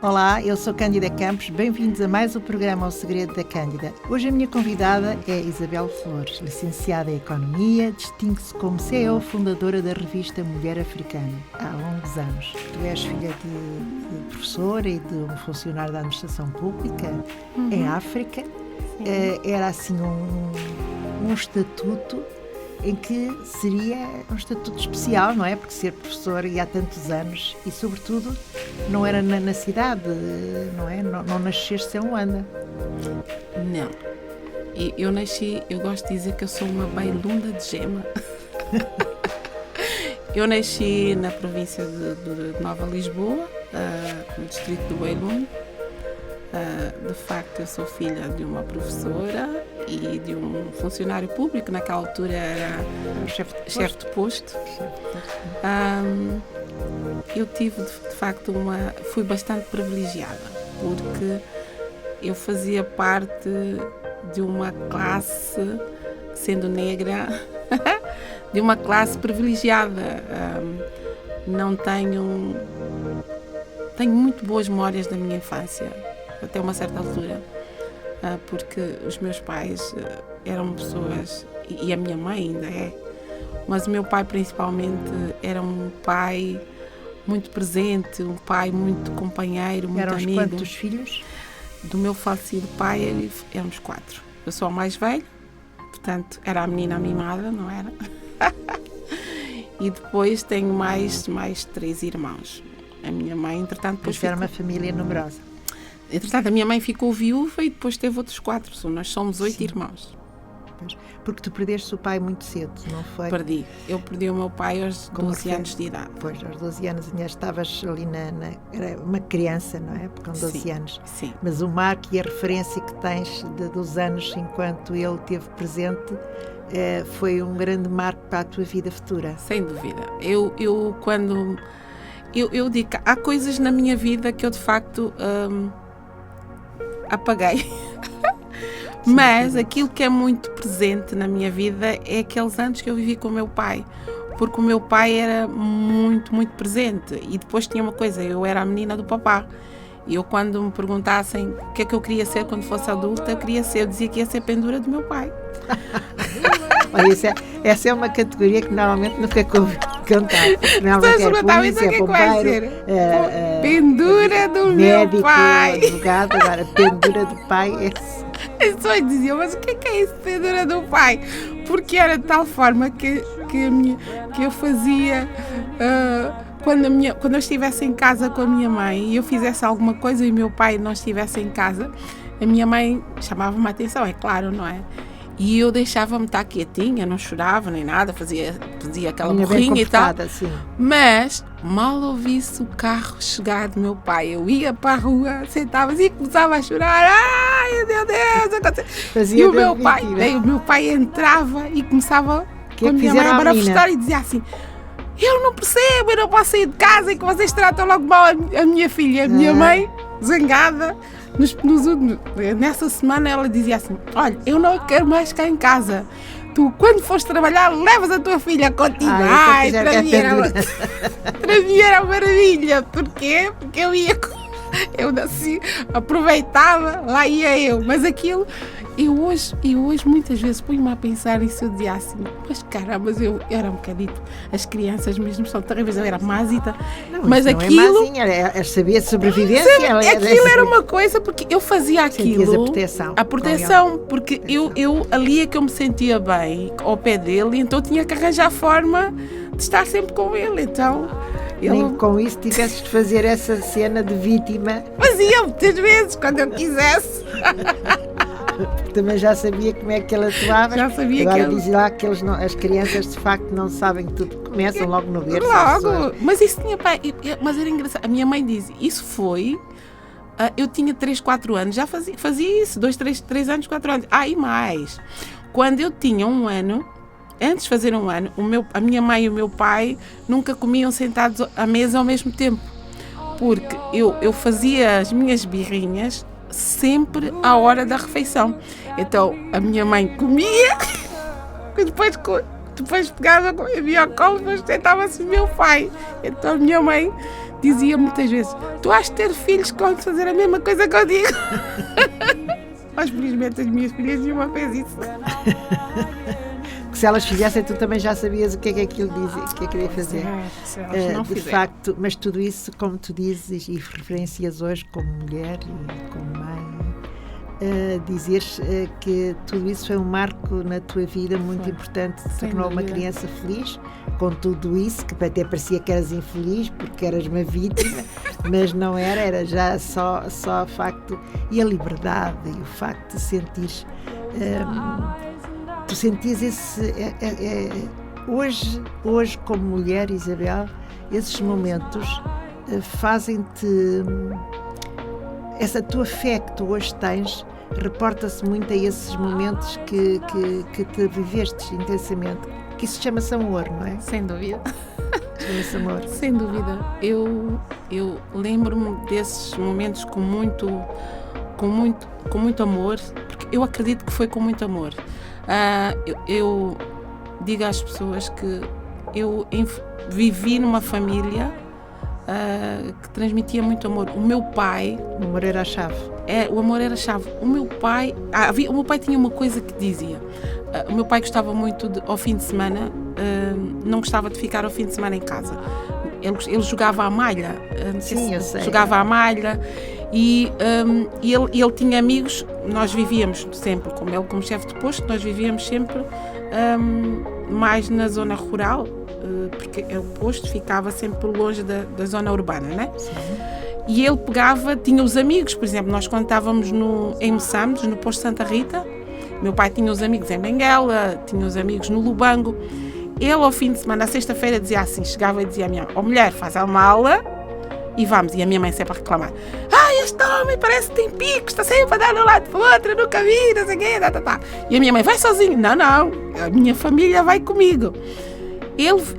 Olá, eu sou Cândida Campos, bem-vindos a mais um programa O Segredo da Cândida. Hoje a minha convidada é Isabel Flores, licenciada em Economia, distingue-se como CEO fundadora da revista Mulher Africana há longos anos. Tu és filha de professora e de um funcionário da administração pública em África. Era assim um estatuto em que seria um estatuto especial, não é? Porque ser professor e há tantos anos e, sobretudo, não era na cidade, não é? Não nasceste em Luanda. Não. Eu nasci, eu gosto de dizer que eu sou uma bailunda de gema. Eu nasci na província de Nova Lisboa, no distrito do Bailundo. De facto, eu sou filha de uma professora e de um funcionário público, naquela altura era chefe de posto. Eu tive, de facto, fui bastante privilegiada, porque eu fazia parte de uma classe, sendo negra, de uma classe privilegiada. Tenho muito boas memórias da minha infância, até uma certa altura, porque os meus pais eram pessoas, e a minha mãe ainda é, mas o meu pai principalmente era um pai muito presente, um pai muito companheiro, muito Eram amigo. Eram quantos filhos? Do meu falecido pai éramos 4. Eu sou a mais velha, portanto era a menina mimada, não era? E depois tenho mais 3 irmãos. A minha mãe, entretanto, depois era uma família numerosa. Entretanto, a minha mãe ficou viúva e depois teve outros 4. Nós somos 8 irmãos. Porque tu perdeste o pai muito cedo, não foi? Perdi. Eu perdi o meu pai aos 12 anos de idade. Pois, aos 12 anos ainda estavas ali era uma criança, não é? Com 12 anos. Sim. Mas o marco e a referência que tens dos anos enquanto ele esteve presente foi um grande marco para a tua vida futura. Sem dúvida. Eu digo que há coisas na minha vida que eu de facto apaguei. Mas aquilo que é muito presente na minha vida é aqueles anos que eu vivi com o meu pai, porque o meu pai era muito, muito presente. E depois tinha uma coisa, eu era a menina do papá. E eu, quando me perguntassem o que é que eu queria ser quando fosse adulta, eu dizia que ia ser pendura do meu pai. Olha, essa é uma categoria que normalmente nunca cantar. Normalmente é polícia, bombeiro, pendura do médico, meu pai. Advogado, agora pendura do pai. As pessoas diziam, mas o que é isso, pendura do pai? Porque era de tal forma que eu fazia... Quando eu estivesse em casa com a minha mãe e eu fizesse alguma coisa e o meu pai não estivesse em casa, a minha mãe chamava-me a atenção, é claro, não é? E eu deixava-me estar quietinha, não chorava nem nada, fazia aquela burrinha e tal. Sim. Mas mal ouvisse o carro chegar do meu pai, eu ia para a rua, sentava-se e começava a chorar. Ai, meu Deus! E o meu pai entrava e começava com a minha mãe a manifestar e dizia assim: eu não percebo, eu não posso sair de casa e que vocês tratam logo mal a minha filha. A minha mãe, zangada, nessa semana ela dizia assim: olha, eu não quero mais ficar em casa. Tu, quando fores trabalhar, levas a tua filha contigo. Para mim era maravilha. Porquê? Porque eu nasci, aproveitava, lá ia eu. Mas aquilo... Eu hoje muitas vezes ponho-me a pensar nisso, eu dizia assim, mas caramba, eu era um bocadito, as crianças mesmo são terríveis, eu era másita, mas aquilo... Não é mazinha, é saber sobrevivência. Aquilo era uma coisa, porque eu fazia aquilo... A proteção, porque eu ali é que eu me sentia bem, ao pé dele, então eu tinha que arranjar forma de estar sempre com ele, então... Nem com isso tivesses de fazer essa cena de vítima. Fazia muitas vezes, quando eu quisesse. Também já sabia como é que ele atuava. Já sabia. Agora diz lá que as crianças de facto não sabem tudo. Começam logo no berço. Logo. Mas isso tinha... Mas era engraçado. A minha mãe diz, isso foi... eu tinha 3, 4 anos. Já fazia isso. 2, 3 anos, 4 anos. E mais. Quando eu tinha 1 ano... Antes de fazer 1 ano, a minha mãe e o meu pai nunca comiam sentados à mesa ao mesmo tempo. Porque eu fazia as minhas birrinhas sempre à hora da refeição. Então, a minha mãe comia e depois pegava, havia ao colo, depois sentava-se o meu pai. Então, a minha mãe dizia muitas vezes: tu has de ter filhos que vão fazer a mesma coisa que eu digo. Mas felizmente as minhas filhas nenhuma fez isso. Que se elas fizessem, tu também já sabias o que é que aquilo dizia, o que é que queria fazer. Se elas não de facto, mas tudo isso, como tu dizes e referencias hoje como mulher e como mãe, dizeres que tudo isso foi um marco na tua vida muito importante, te tornou uma criança feliz, com tudo isso, que até parecia que eras infeliz porque eras uma vítima, mas não era já só o facto, e a liberdade e o facto de sentires, tu sentias esse, hoje como mulher, Isabel, esses momentos fazem-te, essa tua fé que tu hoje tens reporta-se muito a esses momentos que te viveste intensamente, que isso chama-se amor, não é? Sem dúvida. Chama-se amor. Sem dúvida. Eu lembro-me desses momentos com muito amor, porque eu acredito que foi com muito amor. Eu digo às pessoas que eu vivi numa família que transmitia muito amor. O meu pai... O amor era a chave. O amor era a chave. O meu pai tinha uma coisa que dizia. O meu pai gostava muito ao fim de semana, não gostava de ficar ao fim de semana em casa. Ele jogava à malha. Sim, eu sei. Jogava à malha e ele tinha amigos. Nós vivíamos sempre, como ele como chefe de posto, nós vivíamos sempre mais na zona rural, porque o posto ficava sempre longe da zona urbana, né? Sim. E ele tinha os amigos, por exemplo, nós quando estávamos em Moçambique, no posto Santa Rita, meu pai tinha os amigos em Benguela, tinha os amigos no Lubango. Ele, ao fim de semana, na sexta-feira, dizia assim, chegava e dizia à minha mãe: mulher, faz a mala e vamos. E a minha mãe sempre a reclamar: este homem parece que tem picos, está sempre a dar de um lado para o outro, nunca vi, não sei o quê, tá. E a minha mãe: vai sozinho. Não, a minha família vai comigo.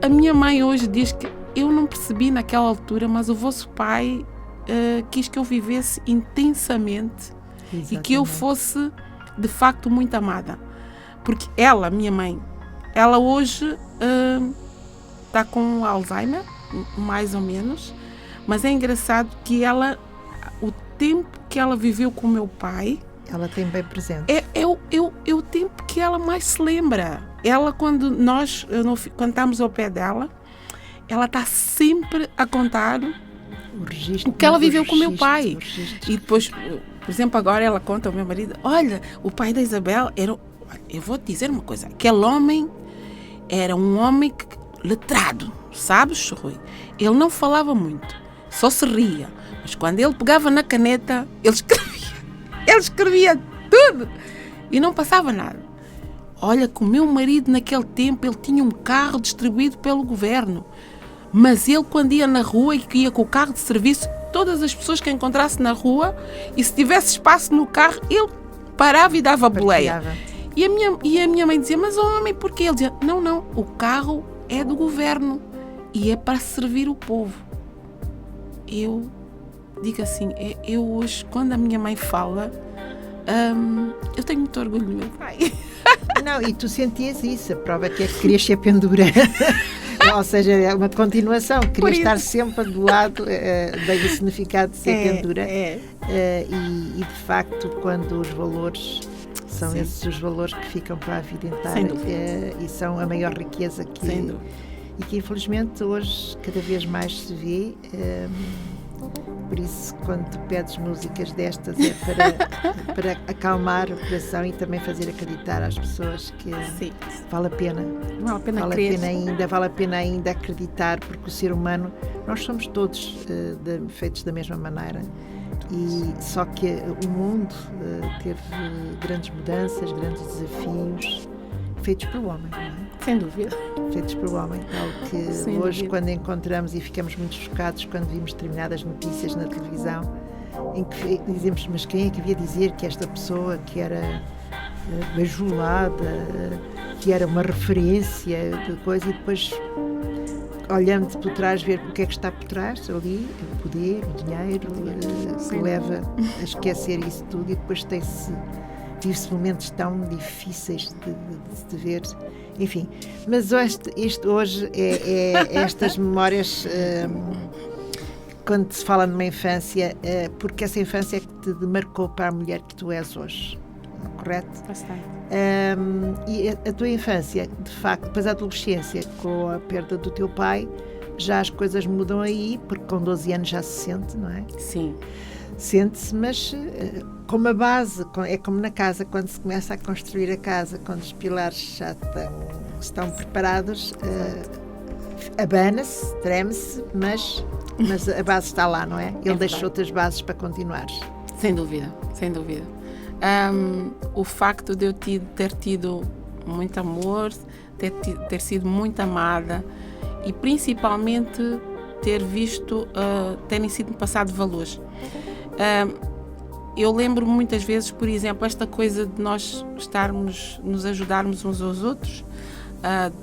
A minha mãe hoje diz que eu não percebi naquela altura, mas o vosso pai quis que eu vivesse intensamente. Exatamente. E que eu fosse de facto muito amada, porque ela, minha mãe, ela hoje está com Alzheimer, mais ou menos, mas é engraçado que ela, o tempo que ela viveu com o meu pai, ela tem bem presente, é o tempo que ela mais se lembra. Ela, quando estamos ao pé dela, ela está sempre a contar o que ela viveu com o meu pai. E depois, por exemplo, agora ela conta ao meu marido: olha, o pai da Isabel eu vou te dizer uma coisa, aquele homem era um homem letrado, sabes, Rui? Ele não falava muito, só se ria, mas quando ele pegava na caneta, ele escrevia tudo e não passava nada. Olha, que o meu marido naquele tempo, ele tinha um carro distribuído pelo governo, mas ele, quando ia na rua e ia com o carro de serviço, todas as pessoas que encontrasse na rua, e se tivesse espaço no carro, ele parava e dava boleia. E a minha mãe dizia: mas homem, porquê? Ele dizia: não, o carro é do governo e é para servir o povo. Eu digo assim, eu hoje, quando a minha mãe fala, eu tenho muito orgulho do meu pai. Não, e tu sentias isso, a prova é que querias ser pendura. Ou seja, é uma continuação, queria estar sempre do lado do significado de ser pendura. E de facto, quando os valores são Sim. esses os valores que ficam para a vida inteira, e são a maior riqueza e que infelizmente hoje cada vez mais se vê. Por isso, quando tu pedes músicas destas, é para acalmar o coração e também fazer acreditar às pessoas que vale a pena. Vale a pena ainda acreditar, porque o ser humano, nós somos todos feitos da mesma maneira. E só que o mundo teve grandes mudanças, grandes desafios, feitos pelo homem, não é? Sem dúvida. Feitos pelo homem, algo que Sem hoje dúvida. Quando encontramos e ficamos muito chocados quando vimos determinadas notícias na televisão, em que dizemos: mas quem é que havia dizer que esta pessoa que era bajulada, que era uma referência de coisa, e depois olhando por trás, ver o que é que está por trás ali, o poder, o dinheiro, que leva a esquecer isso tudo, e depois vive-se momentos tão difíceis de ver, enfim. Mas isto hoje é estas memórias quando se fala numa infância, porque essa infância é que te demarcou para a mulher que tu és hoje, correto? Bastante. E a tua infância, de facto, depois a adolescência, com a perda do teu pai, já as coisas mudam aí, porque com 12 anos já se sente, não é? Sim. Sente-se, mas com uma base, é como na casa, quando se começa a construir a casa, quando os pilares já estão preparados, abana-se, treme-se, mas a base está lá, não é? Ele deixou-te as bases para continuares. Sem dúvida, sem dúvida. O facto de eu ter tido muito amor, ter sido muito amada e principalmente ter visto, terem sido passados valores. Eu lembro muitas vezes, por exemplo, esta coisa de nós nos ajudarmos uns aos outros,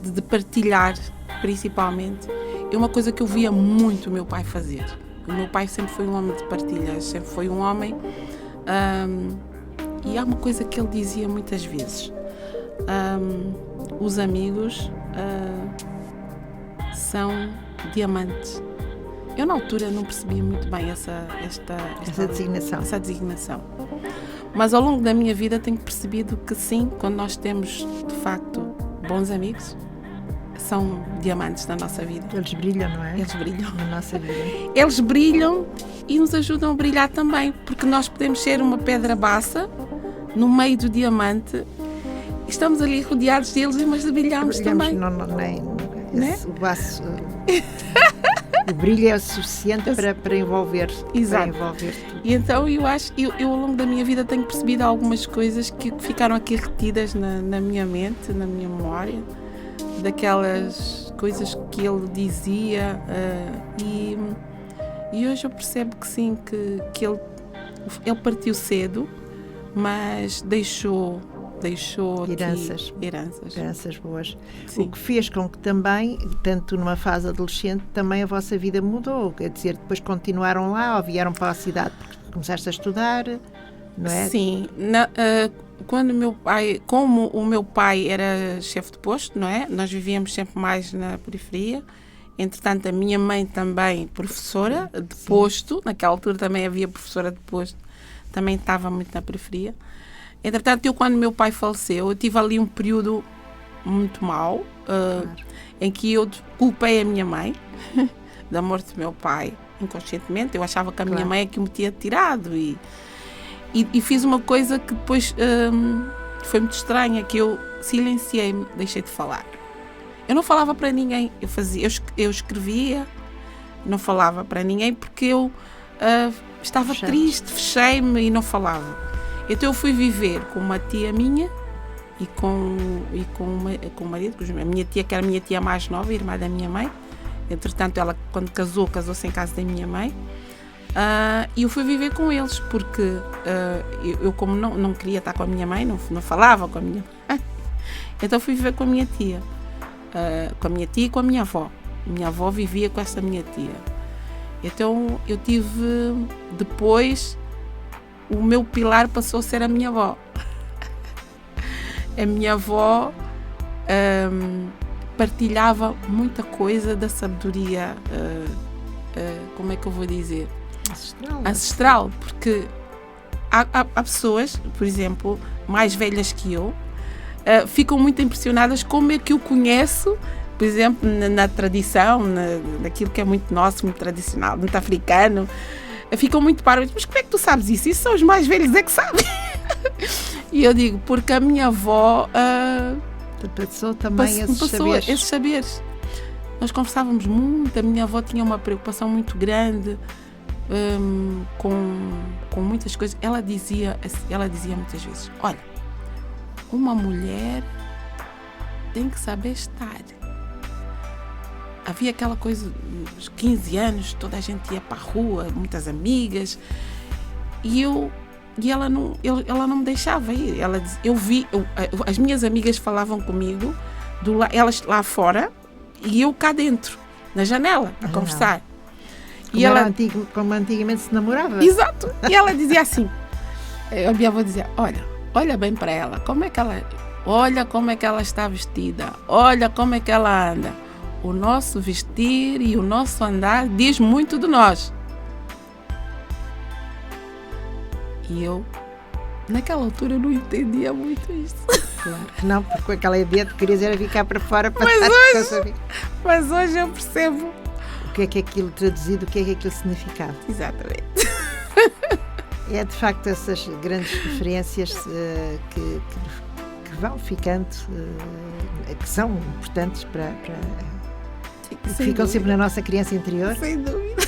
de partilhar, principalmente, é uma coisa que eu via muito o meu pai fazer. O meu pai sempre foi um homem de partilhas, sempre foi um homem, e há uma coisa que ele dizia muitas vezes: os amigos são diamantes. Eu na altura não percebia muito bem essa designação. Mas ao longo da minha vida tenho percebido que sim, quando nós temos de facto bons amigos, são diamantes na nossa vida. Eles brilham, não é? Eles brilham. Na nossa vida. Eles brilham e nos ajudam a brilhar também, porque nós podemos ser uma pedra bassa no meio do diamante. Estamos ali rodeados deles, mas brilhamos também. Né? O baço... O brilho é o suficiente para envolver. Exato. Para envolver tudo. E então eu ao longo da minha vida tenho percebido algumas coisas que ficaram aqui retidas na minha mente, na minha memória, daquelas coisas que ele dizia, e hoje eu percebo que sim, que ele partiu cedo, mas deixou heranças boas. Sim. O que fez com que também, tanto numa fase adolescente, também a vossa vida mudou. Quer dizer, depois continuaram lá ou vieram para a cidade porque começaste a estudar, não é? Sim. Como o meu pai era chefe de posto, não é? Nós vivíamos sempre mais na periferia. Entretanto, a minha mãe também professora de posto, naquela altura também havia professora de posto, também estava muito na periferia. Entretanto, quando meu pai faleceu, eu tive ali um período muito mau, em que eu culpei a minha mãe da morte do meu pai, inconscientemente. Eu achava que a minha mãe é que me tinha tirado e fiz uma coisa que depois foi muito estranha, que eu silenciei-me, deixei de falar. Eu não falava para ninguém, eu escrevia, não falava para ninguém porque eu estava triste, fechei-me e não falava. Então eu fui viver com uma tia minha e com o marido, a minha tia, que era a minha tia mais nova, irmã da minha mãe. Entretanto, ela, quando casou-se em casa da minha mãe. E eu fui viver com eles, porque eu como não queria estar com a minha mãe, não falava com a minha mãe, então fui viver com a minha tia. Com a minha tia e com a minha avó. Minha avó vivia com essa minha tia. Então eu tive, depois, o meu pilar passou a ser a minha avó. A minha avó partilhava muita coisa da sabedoria, como é que eu vou dizer? Ancestral, porque há pessoas, por exemplo, mais velhas que eu, ficam muito impressionadas como é que eu conheço, por exemplo, na tradição, naquilo que é muito nosso, muito tradicional, muito africano. Ficam muito parvos, mas como é que tu sabes isso? Isso são os mais velhos é que sabem. E eu digo, porque a minha avó passou também esses saberes. Nós conversávamos muito, a minha avó tinha uma preocupação muito grande com muitas coisas. Ela dizia muitas vezes: olha, uma mulher tem que saber estar. Havia aquela coisa, uns 15 anos, toda a gente ia para a rua, muitas amigas, e ela não me deixava ir. As minhas amigas falavam comigo, elas lá fora, e eu cá dentro, na janela, a conversar. Como antigamente se namorava. Exato. E ela dizia assim, a minha avó dizia: olha bem para ela, olha como é que ela está vestida, olha como é que ela anda. O nosso vestir e o nosso andar diz muito de nós. E eu, naquela altura, não entendia muito isso. Claro. Não, porque com aquela ideia de querias era ficar para fora para mas hoje eu percebo o que é aquilo traduzido, o que é aquilo significado. Exatamente. É de facto essas grandes referências que vão ficando, que são importantes para que ficam sempre na nossa criança interior. Sem dúvida.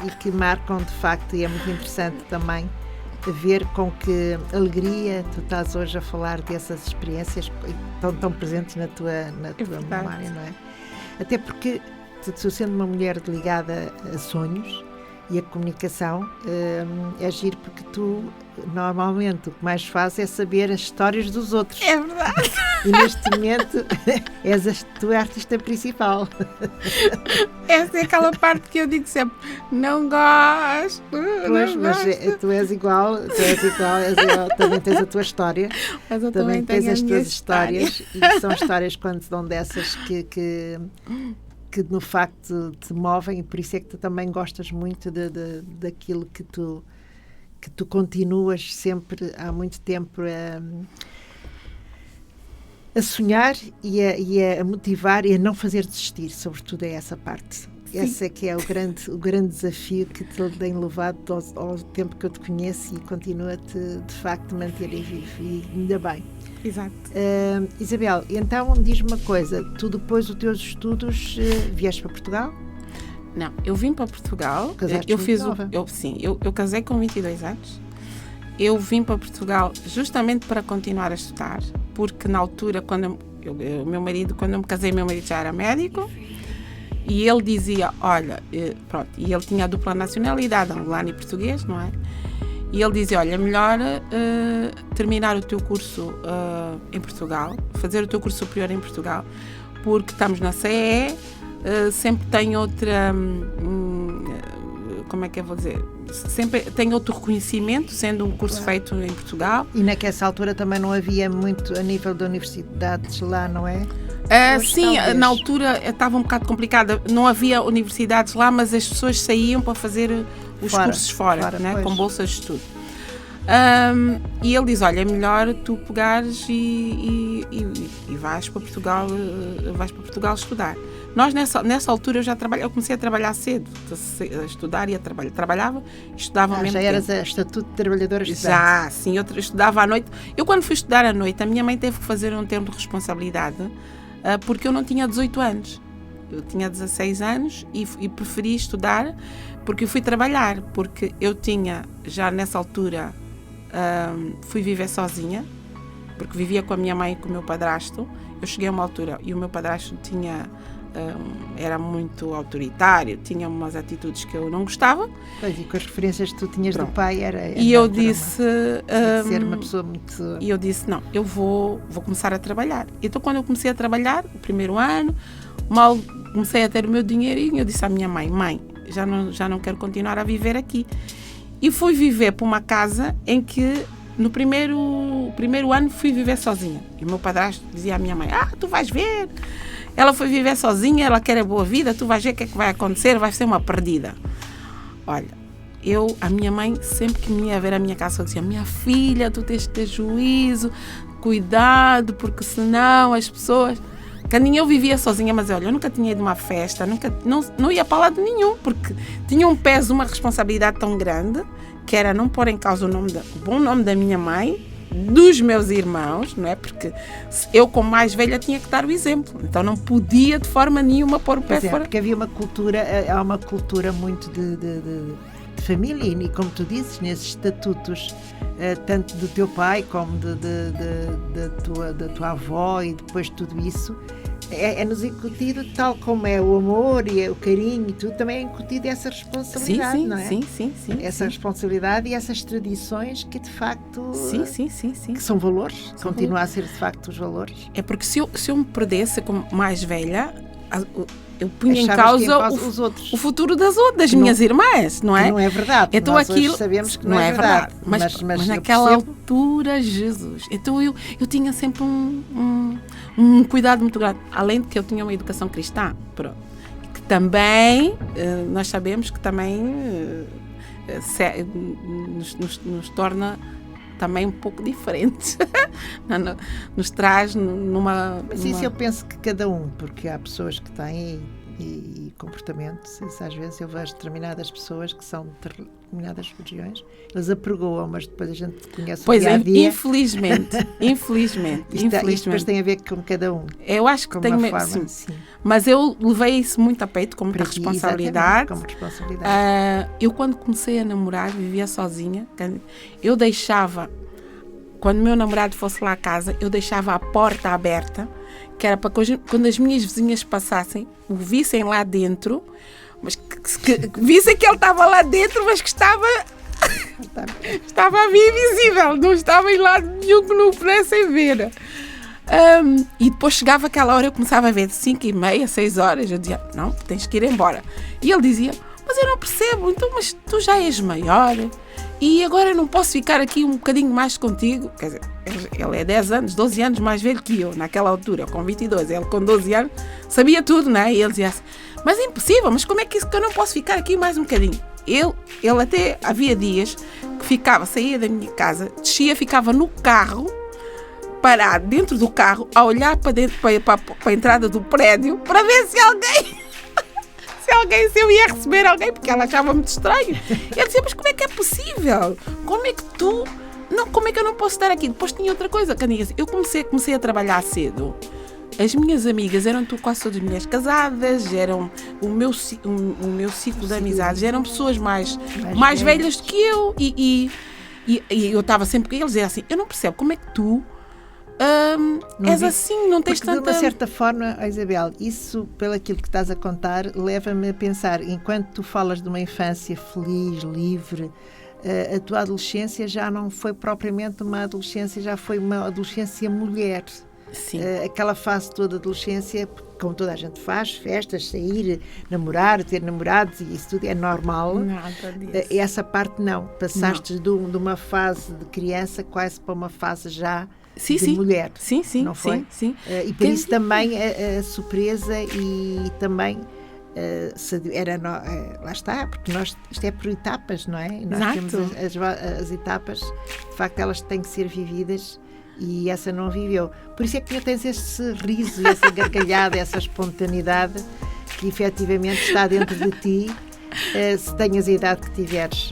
E que marcam de facto, e é muito interessante também ver com que alegria tu estás hoje a falar dessas experiências que estão tão presentes na tua memória, não é? Até porque tu sendo uma mulher ligada a sonhos e a comunicação, é giro porque tu normalmente o que mais fazes é saber as histórias dos outros. É verdade. E neste momento tu é a artista principal. Essa é aquela parte que eu digo sempre, não gosto. Pois, mas tu és igual, também tens a tua história. Mas eu também tens as tuas histórias. E são histórias quando se dão dessas que no facto te movem, e por isso é que tu também gostas muito daquilo que tu continuas sempre há muito tempo a sonhar e a motivar e a não fazer desistir, sobretudo é essa parte. Sim. Esse é que é o grande desafio que te tem levado ao tempo que eu te conheço e continua-te de facto manter vivo, e ainda bem. Exato. Isabel, então diz-me uma coisa, tu depois dos teus estudos vieste para Portugal? Não, eu vim para Portugal. Casaste muito nova. Eu casei com 22 anos. Eu vim para Portugal justamente para continuar a estudar, porque na altura, quando o meu marido já era médico, e ele dizia, olha, pronto, e ele tinha a dupla nacionalidade, angolano e português, não é? E ele dizia, olha, melhor terminar o teu curso em Portugal, fazer o teu curso superior em Portugal, porque estamos na CE, sempre tem outra, como é que eu vou dizer, sempre tem outro reconhecimento, sendo um curso feito em Portugal. E naquela altura também não havia muito a nível de universidades lá, não é? Sim, talvez. Na altura estava um bocado complicada, não havia universidades lá, mas as pessoas saíam para fazer os cursos fora, né? Com bolsas de estudo. E ele diz, olha, é melhor tu pegares e vais para Portugal estudar. Nós nessa altura eu comecei a trabalhar cedo, a estudar e a trabalhar. Trabalhava e estudava ao mesmo tempo. Já eras a estatuto de trabalhadora estudante? Já, sim, eu estudava à noite. Eu quando fui estudar à noite, a minha mãe teve que fazer um termo de responsabilidade, porque eu não tinha 18 anos. Eu tinha 16 anos e preferi estudar porque eu fui trabalhar, porque eu tinha, já nessa altura, fui viver sozinha, porque vivia com a minha mãe e com o meu padrasto. Eu cheguei a uma altura e o meu padrasto era muito autoritário, tinha umas atitudes que eu não gostava. Pois, e com as referências que tu tinhas do pai e eu disse ser uma pessoa muito... E eu disse, não, eu vou começar a trabalhar. Então quando eu comecei a trabalhar, o primeiro ano, mal comecei a ter o meu dinheirinho, eu disse à minha mãe, já não quero continuar a viver aqui. E fui viver para uma casa em que no primeiro ano fui viver sozinha. E o meu padrasto dizia à minha mãe, tu vais ver, ela foi viver sozinha, ela quer a boa vida, tu vais ver o que é que vai acontecer, vai ser uma perdida. Olha, a minha mãe, sempre que me ia ver a minha casa, eu dizia, minha filha, tu tens de ter juízo, cuidado, porque senão as pessoas... Eu vivia sozinha, mas olha, eu nunca tinha ido a uma festa, não ia para lado nenhum, porque tinha um peso, uma responsabilidade tão grande, que era não pôr em causa o bom nome da minha mãe, dos meus irmãos, não é? Porque eu, como mais velha, tinha que dar o exemplo, então não podia de forma nenhuma pôr o pé fora. Porque havia há uma cultura muito de família, e como tu dizes, nesses estatutos, tanto do teu pai como da tua avó, e depois tudo isso, é-nos incutido, tal como é o amor e o carinho e tudo, também é incutido essa responsabilidade, não é? Sim. Essa responsabilidade e essas tradições que de facto... Sim. Que são valores, continuam a ser de facto os valores. É porque se eu me perdesse como mais velha, eu punha em causa o futuro das minhas irmãs, não é? Que não é verdade. Então nós aquilo hoje sabemos que não é verdade. Mas naquela altura, Jesus. Então eu tinha sempre um cuidado muito grande. Além de que eu tinha uma educação cristã, pronto. Que também, nós sabemos que também nos torna também um pouco diferentes. Nos traz numa... Mas isso eu penso que cada um, porque há pessoas que têm e comportamentos, isso às vezes eu vejo determinadas pessoas que são de determinadas religiões, eles apregoam, mas depois a gente conhece o dia a dia. Infelizmente. Isto depois tem a ver com cada um. Eu acho que tem mesmo, sim. Mas eu levei isso muito a peito, com muita responsabilidade. Como responsabilidade. Eu, quando comecei a namorar, vivia sozinha. Eu deixava, quando meu namorado fosse lá à casa, eu deixava a porta aberta, que era para que quando as minhas vizinhas passassem, o vissem lá dentro, mas que vissem que ele estava lá dentro, mas que estava a mim invisível, não estava em lado nenhum que não pudessem ver. E depois chegava aquela hora, eu começava a ver de 5h30, 6 horas, eu dizia, não, tens que ir embora. E ele dizia, mas eu não percebo, então, mas tu já és maior e agora eu não posso ficar aqui um bocadinho mais contigo. Quer dizer, ele é 10 anos, 12 anos mais velho que eu, naquela altura, com 22, ele com 12 anos, sabia tudo, não é? E ele dizia assim, mas é impossível, mas como é que eu não posso ficar aqui mais um bocadinho? Ele até, havia dias que saía da minha casa, descia, ficava no carro, parado dentro do carro, a olhar para dentro, para a entrada do prédio, para ver se eu ia receber alguém, porque ela achava muito estranho. Eu dizia, mas como é que é possível? Como é que eu não posso estar aqui? Depois tinha outra coisa, Caniga. Eu comecei a trabalhar cedo. As minhas amigas eram quase todas mulheres casadas, eram o meu ciclo de amizades, eram pessoas mais velhas do que eu. E eu estava sempre com eles, dizia assim, eu não percebo como é que tu és assim, não tens tanta... De uma certa forma, Isabel, isso, pelo aquilo que estás a contar, leva-me a pensar, enquanto tu falas de uma infância feliz, livre, a tua adolescência já não foi propriamente uma adolescência, já foi uma adolescência mulher. Sim. Aquela fase toda de adolescência, como toda a gente faz, festas, sair, namorar, ter namorados, e isso tudo é normal. Nada disso. Essa parte não. Passaste de uma fase de criança quase para uma fase já de mulher. Sim, não foi? Sim. E por isso também a surpresa e também lá está, porque isto é por etapas, não é? E nós temos as etapas, de facto elas têm que ser vividas. E essa não viveu. Por isso é que tens esse riso, essa gargalhada, essa espontaneidade que efetivamente está dentro de ti, se tenhas a idade que tiveres.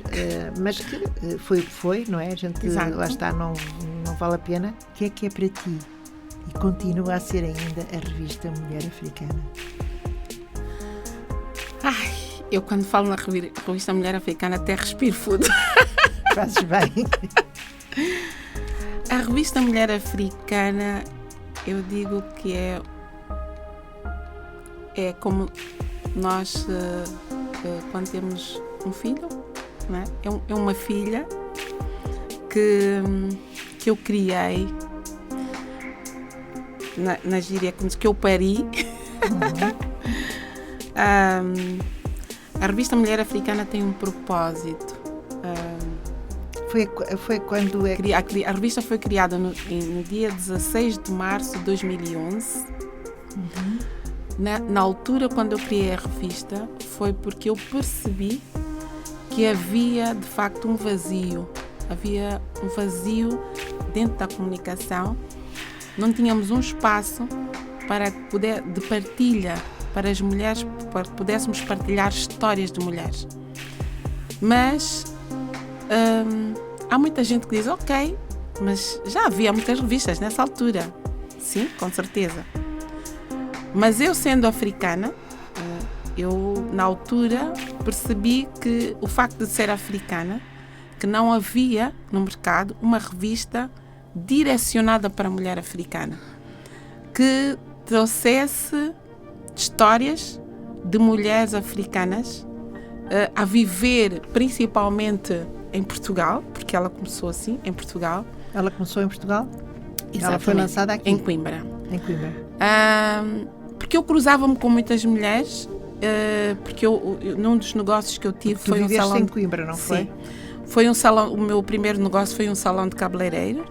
Mas que foi o que foi, não é? A gente, lá está, não vale a pena. O que é para ti? E continua a ser ainda a revista Mulher Africana? Eu quando falo na revista Mulher Africana até respiro fundo. Fazes bem. A revista Mulher Africana, eu digo que é como nós, quando temos um filho, não é? É uma filha que eu criei na gíria que eu pari. A revista Mulher Africana tem um propósito. Foi quando a revista foi criada no dia 16 de março de 2011. Na altura, quando eu criei a revista, foi porque eu percebi que havia, de facto, um vazio. Havia um vazio dentro da comunicação. Não tínhamos um espaço de partilha para as mulheres, para que pudéssemos partilhar histórias de mulheres. Mas... há muita gente que diz, ok, mas já havia muitas revistas nessa altura. Sim, com certeza. Mas eu, sendo africana, eu, na altura, percebi que o facto de ser africana, que não havia no mercado uma revista direcionada para a mulher africana, que trouxesse histórias de mulheres africanas a viver principalmente em Portugal, porque ela começou assim, em Portugal. Ela começou em Portugal? Exatamente. Ela foi lançada aqui? Em Coimbra. Em Coimbra. Porque eu cruzava-me com muitas mulheres, porque num dos negócios que eu tive foi um salão... em Coimbra, não foi? Sim. Foi um salão, o meu primeiro negócio foi um salão de cabeleireiro,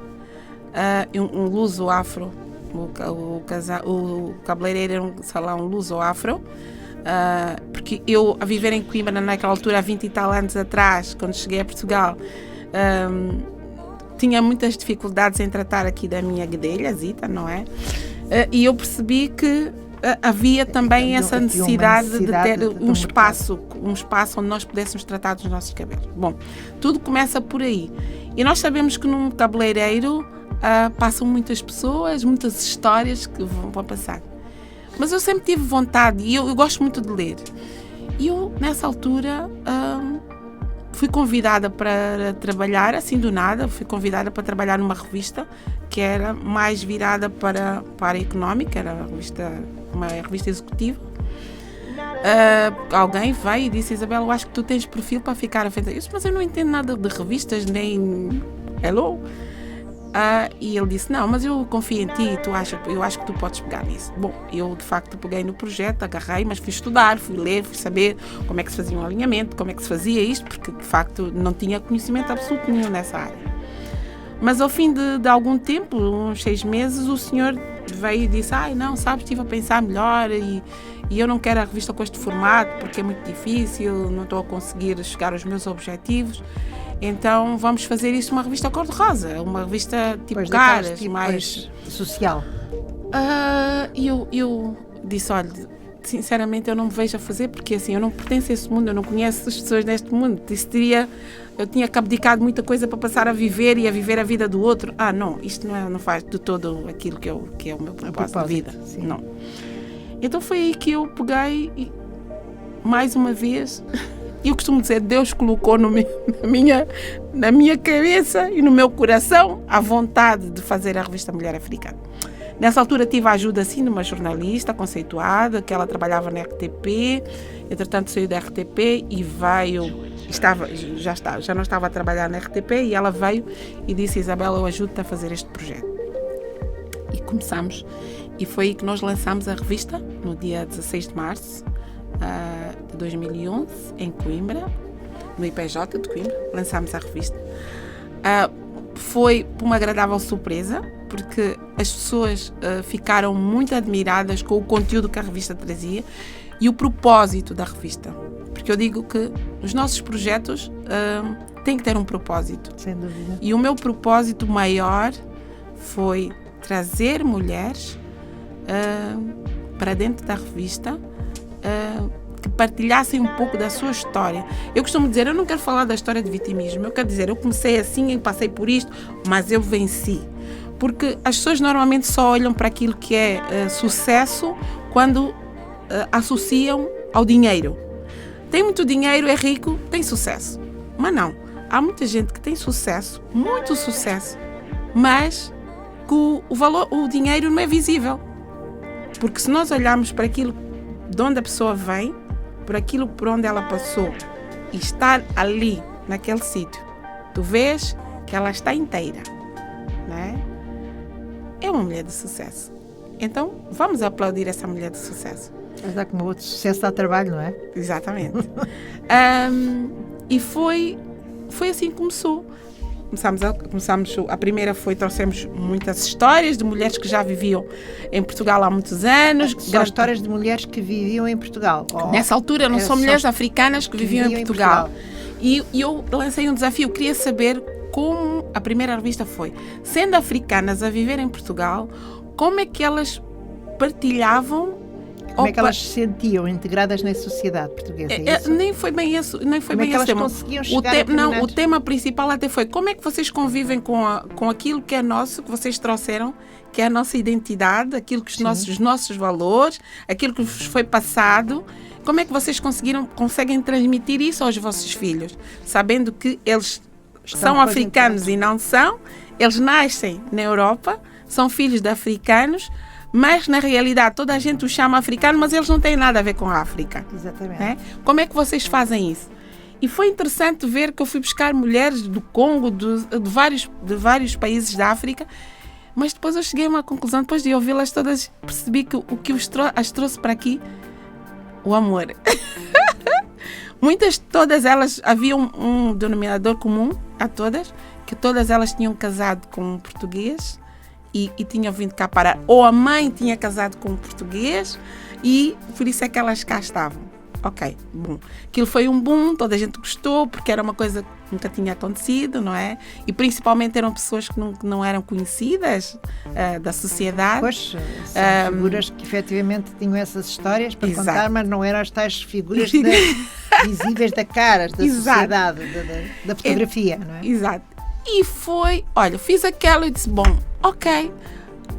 um luso-afro. O cabeleireiro era um salão luso-afro, porque eu, a viver em Coimbra naquela altura, há 20 e tal anos atrás, quando cheguei a Portugal, tinha muitas dificuldades em tratar aqui da minha guedelhazita, não é? E eu percebi que havia também essa necessidade de ter um espaço onde nós pudéssemos tratar dos nossos cabelos. Bom, tudo começa por aí. E nós sabemos que num cabeleireiro passam muitas pessoas, muitas histórias que vão passar. Mas eu sempre tive vontade, e eu gosto muito de ler. E eu, nessa altura, fui convidada para trabalhar, assim do nada, fui convidada para trabalhar numa revista que era mais virada para a área económica, era uma revista executiva. Alguém veio e disse: Isabel, eu acho que tu tens perfil para ficar à frente. Eu disse: mas eu não entendo nada de revistas, nem hello. E ele disse: não, mas eu confio em ti, eu acho que tu podes pegar nisso. Bom, eu de facto peguei no projeto, agarrei, mas fui estudar, fui ler, fui saber como é que se fazia um alinhamento, como é que se fazia isto, porque de facto não tinha conhecimento absoluto nenhum nessa área. Mas ao fim de algum tempo, uns 6 meses, o senhor veio e disse: não, sabes, estive a pensar melhor e eu não quero a revista com este formato porque é muito difícil, não estou a conseguir chegar aos meus objetivos. Então vamos fazer isto uma revista cor-de-rosa, uma revista tipo caras, mais social. Eu disse: olha, sinceramente eu não me vejo a fazer, porque assim, eu não pertenço a esse mundo, eu não conheço as pessoas deste mundo. Eu tinha abdicado muita coisa para passar a viver e a viver a vida do outro. Não, isto não faz de todo aquilo que é o meu propósito de vida. Sim. Não. Então foi aí que eu peguei e, mais uma vez, eu costumo dizer, Deus colocou na minha cabeça e no meu coração a vontade de fazer a revista Mulher Africana. Nessa altura tive a ajuda assim de uma jornalista conceituada, que ela trabalhava na RTP, entretanto saiu da RTP e veio, já não estava a trabalhar na RTP, e ela veio e disse: Isabel, eu ajudo-te a fazer este projeto. E começamos, e foi aí que nós lançámos a revista, no dia 16 de março de 2011, em Coimbra, no IPJ de Coimbra, lançámos a revista. Foi uma agradável surpresa, porque as pessoas ficaram muito admiradas com o conteúdo que a revista trazia e o propósito da revista. Porque eu digo que os nossos projetos têm que ter um propósito. Sem dúvida. E o meu propósito maior foi trazer mulheres para dentro da revista, que partilhassem um pouco da sua história. Eu costumo dizer, eu não quero falar da história de vitimismo, eu quero dizer, eu comecei assim, eu passei por isto, mas eu venci. Porque as pessoas normalmente só olham para aquilo que é sucesso quando associam ao dinheiro. Tem muito dinheiro, é rico, tem sucesso. Mas não, há muita gente que tem sucesso, muito sucesso, mas que o dinheiro não é visível. Porque se nós olharmos para aquilo de onde a pessoa vem, por aquilo por onde ela passou, e estar ali, naquele sítio, tu vês que ela está inteira, não é? É uma mulher de sucesso. Então, vamos aplaudir essa mulher de sucesso. Mas dá como outro sucesso dá trabalho, não é? Exatamente. E foi assim que começou. A primeira trouxemos muitas histórias de mulheres que já viviam em Portugal há muitos anos. São histórias de mulheres que viviam em Portugal. Nessa altura não são mulheres africanas que viviam em Portugal. E eu lancei um desafio, queria saber como a primeira revista foi. Sendo africanas a viver em Portugal, como é que elas partilhavam... Como é que elas se sentiam integradas na sociedade portuguesa? É isso? Nem foi bem esse o tema. Conseguiam chegar o tema principal até foi como é que vocês convivem com aquilo que é nosso, que vocês trouxeram, que é a nossa identidade, aquilo que os nossos valores, aquilo que vos foi passado. Como é que vocês conseguem transmitir isso aos vossos filhos, sabendo que eles são africanos e não são, eles nascem na Europa, são filhos de africanos, mas na realidade toda a gente os chama africano, mas eles não têm nada a ver com a África. Exatamente. Né? Como é que vocês fazem isso? E foi interessante ver que eu fui buscar mulheres do Congo, de vários países da África, mas depois eu cheguei a uma conclusão, depois de ouvi-las todas, percebi que o que as trouxe para aqui, o amor. Todas elas, havia um denominador comum a todas, que todas elas tinham casado com um português e tinham vindo cá parar. Ou a mãe tinha casado com um português e por isso é que elas cá estavam. Ok, bom. Aquilo foi um boom, toda a gente gostou, porque era uma coisa que nunca tinha acontecido, não é? E principalmente eram pessoas que não eram conhecidas da sociedade. Pois, são figuras que efetivamente tinham essas histórias para contar, mas não eram as tais figuras visíveis da cara, da sociedade, da fotografia, não é? Exato. E foi, olha, fiz aquela e disse, bom, ok,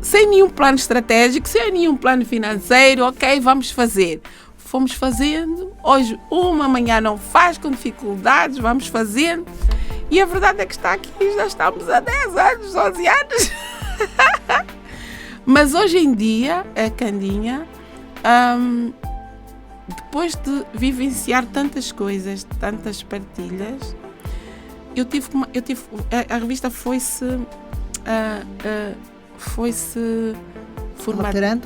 sem nenhum plano estratégico, sem nenhum plano financeiro, ok, vamos fazer. Fomos fazendo, hoje uma manhã não faz, com dificuldades, vamos fazendo. E a verdade é que está aqui, já estamos há 10 anos, 11 anos. Mas hoje em dia, a Candinha, depois de vivenciar tantas coisas, tantas partilhas, a revista foi-se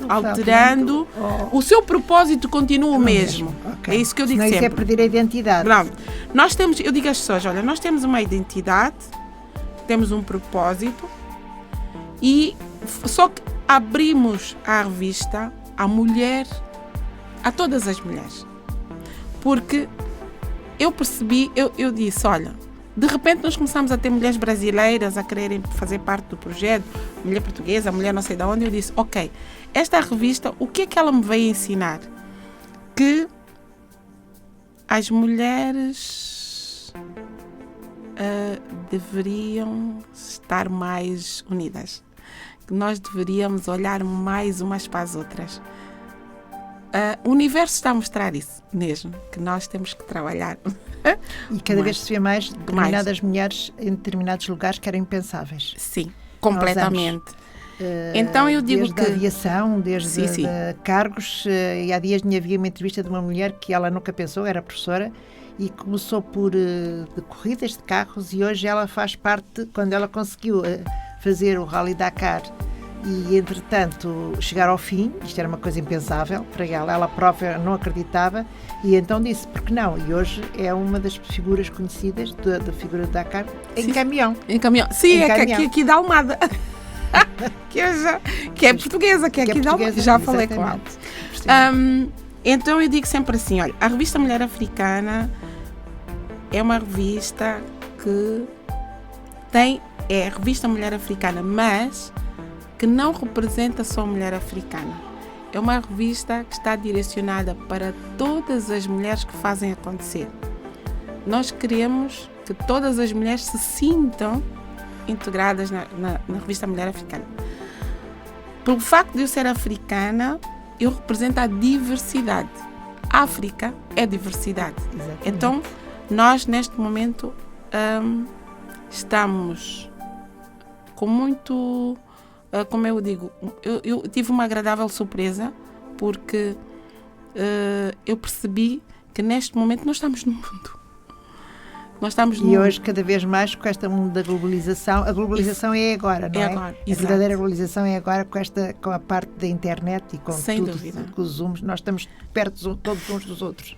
alterando. O seu propósito continua o mesmo. Okay. É isso que eu digo sempre. Isso é perder a identidade. Pronto. Eu digo às pessoas, olha, nós temos uma identidade, temos um propósito e só que abrimos a revista à mulher, a todas as mulheres. Porque eu percebi, eu disse, olha, de repente nós começamos a ter mulheres brasileiras a quererem fazer parte do projeto, mulher portuguesa, mulher não sei de onde. Eu disse, ok, esta revista, o que é que ela me veio ensinar? Que as mulheres deveriam estar mais unidas, que nós deveríamos olhar mais umas para as outras. O universo está a mostrar isso mesmo, que nós temos que trabalhar. E cada vez se vê mais determinadas mulheres em determinados lugares que eram impensáveis. Sim, completamente. Então eu digo desde a aviação, desde cargos, e há dias havia uma entrevista de uma mulher que ela nunca pensou, era professora, e começou de corridas de carros, e hoje ela faz parte, quando ela conseguiu fazer o Rally Dakar e entretanto chegar ao fim, isto era uma coisa impensável para ela própria não acreditava, e então disse, por que não? E hoje é uma das figuras conhecidas da figura de Dakar em caminhão. Em caminhão. Sim, caminhão. Aqui da Almada. que é portuguesa, que é aqui da Almada. Já falei com ela. Então eu digo sempre assim, olha, a revista Mulher Africana é uma revista que é a revista Mulher Africana, mas que não representa só a mulher africana. É uma revista que está direcionada para todas as mulheres que fazem acontecer. Nós queremos que todas as mulheres se sintam integradas na revista Mulher Africana. Pelo facto de eu ser africana, eu represento a diversidade. A África é diversidade. Exatamente. Então, nós neste momento estamos com muito... Como eu digo, eu tive uma agradável surpresa, porque eu percebi que neste momento nós estamos no mundo. E hoje, cada vez mais, com este mundo da globalização, a globalização é agora, não é? Agora, a verdadeira globalização é agora com a parte da internet e com sem tudo, dúvida. Com os zooms, nós estamos perto todos uns dos outros.